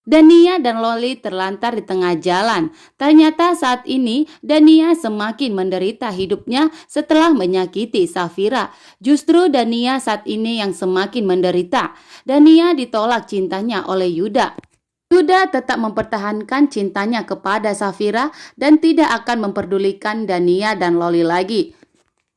Dania dan Loli terlantar di tengah jalan. Ternyata saat ini Dania semakin menderita hidupnya setelah menyakiti Safira. Justru Dania saat ini yang semakin menderita. Dania ditolak cintanya oleh Yuda. Yuda tetap mempertahankan cintanya kepada Safira dan tidak akan memperdulikan Dania dan Loli lagi.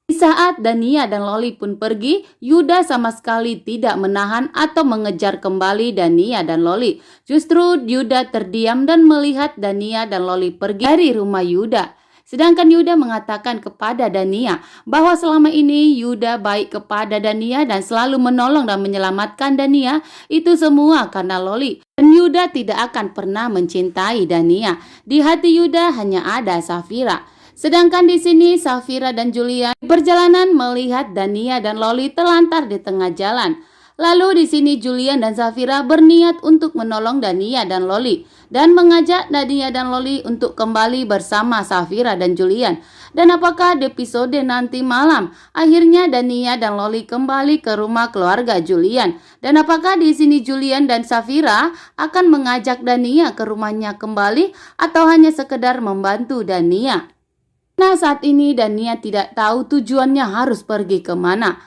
Di saat Dania dan Loli pun pergi, Yuda sama sekali tidak menahan atau mengejar kembali Dania dan Loli. Justru Yuda terdiam dan melihat Dania dan Loli pergi dari rumah Yuda. Sedangkan Yuda mengatakan kepada Dania bahwa selama ini Yuda baik kepada Dania dan selalu menolong dan menyelamatkan Dania. Itu semua karena Loli. Dan Yuda tidak akan pernah mencintai Dania. Di hati Yuda hanya ada Safira. Sedangkan di sini Safira dan Julian di perjalanan melihat Dania dan Loli terlantar di tengah jalan. Lalu di sini Julian dan Safira berniat untuk menolong Dania dan Loli dan mengajak Dania dan Loli untuk kembali bersama Safira dan Julian. Dan apakah di episode nanti malam akhirnya Dania dan Loli kembali ke rumah keluarga Julian? Dan apakah di sini Julian dan Safira akan mengajak Dania ke rumahnya kembali atau hanya sekedar membantu Dania? Nah, saat ini Dania tidak tahu tujuannya harus pergi kemana.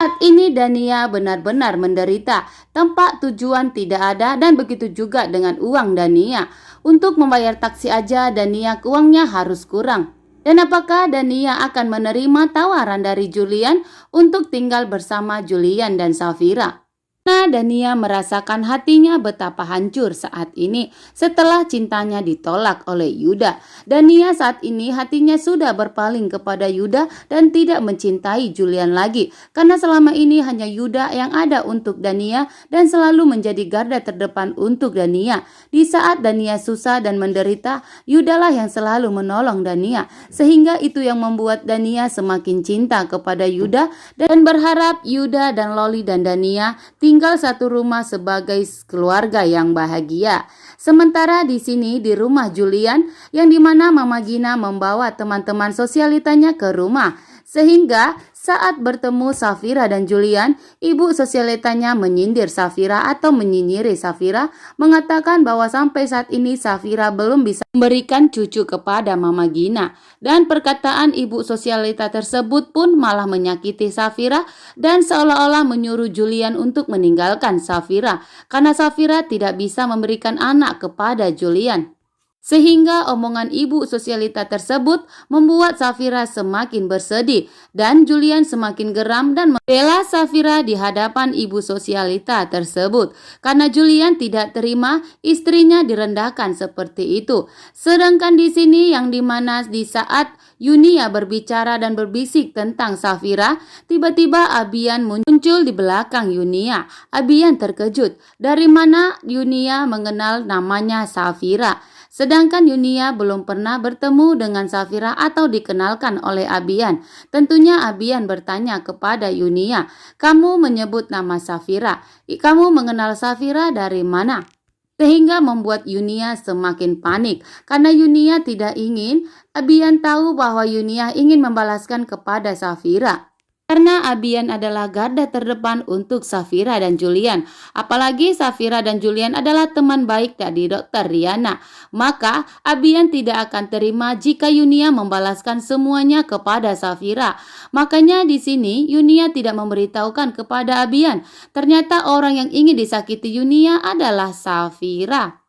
Saat ini Dania benar-benar menderita. Tempat tujuan tidak ada dan begitu juga dengan uang Dania. Untuk membayar taksi aja Dania uangnya harus kurang. Dan apakah Dania akan menerima tawaran dari Julian untuk tinggal bersama Julian dan Safira? Nah, Dania merasakan hatinya betapa hancur saat ini setelah cintanya ditolak oleh Yuda. Dania saat ini hatinya sudah berpaling kepada Yuda dan tidak mencintai Julian lagi. Karena selama ini hanya Yuda yang ada untuk Dania dan selalu menjadi garda terdepan untuk Dania. Di saat Dania susah dan menderita, Yudalah yang selalu menolong Dania. Sehingga itu yang membuat Dania semakin cinta kepada Yuda dan berharap Yuda dan Loli dan Dania tinggal satu rumah sebagai keluarga yang bahagia. Sementara di sini di rumah Julian yang dimana Mama Gina membawa teman-teman sosialitanya ke rumah. Sehingga saat bertemu Safira dan Julian, ibu sosialitanya menyindir Safira atau menyinyiri Safira, mengatakan bahwa sampai saat ini Safira belum bisa memberikan cucu kepada Mama Gina. Dan perkataan ibu sosialita tersebut pun malah menyakiti Safira dan seolah-olah menyuruh Julian untuk meninggalkan Safira karena Safira tidak bisa memberikan anak kepada Julian. Sehingga omongan ibu sosialita tersebut membuat Safira semakin bersedih dan Julian semakin geram dan membela Safira di hadapan ibu sosialita tersebut karena Julian tidak terima istrinya direndahkan seperti itu. Sedangkan di sini yang dimana di saat Yunia berbicara dan berbisik tentang Safira, tiba-tiba Abian muncul di belakang Yunia. Abian terkejut dari mana Yunia mengenal namanya Safira. Sedangkan Yunia belum pernah bertemu dengan Safira atau dikenalkan oleh Abian. Tentunya Abian bertanya kepada Yunia, "Kamu menyebut nama Safira. Kamu mengenal Safira dari mana?" Sehingga membuat Yunia semakin panik karena Yunia tidak ingin Abian tahu bahwa Yunia ingin membalaskan kepada Safira. Karena Abian adalah garda terdepan untuk Safira dan Julian. Apalagi Safira dan Julian adalah teman baik dari Dr. Riana. Maka Abian tidak akan terima jika Yunia membalaskan semuanya kepada Safira. Makanya di sini Yunia tidak memberitahukan kepada Abian. Ternyata orang yang ingin disakiti Yunia adalah Safira.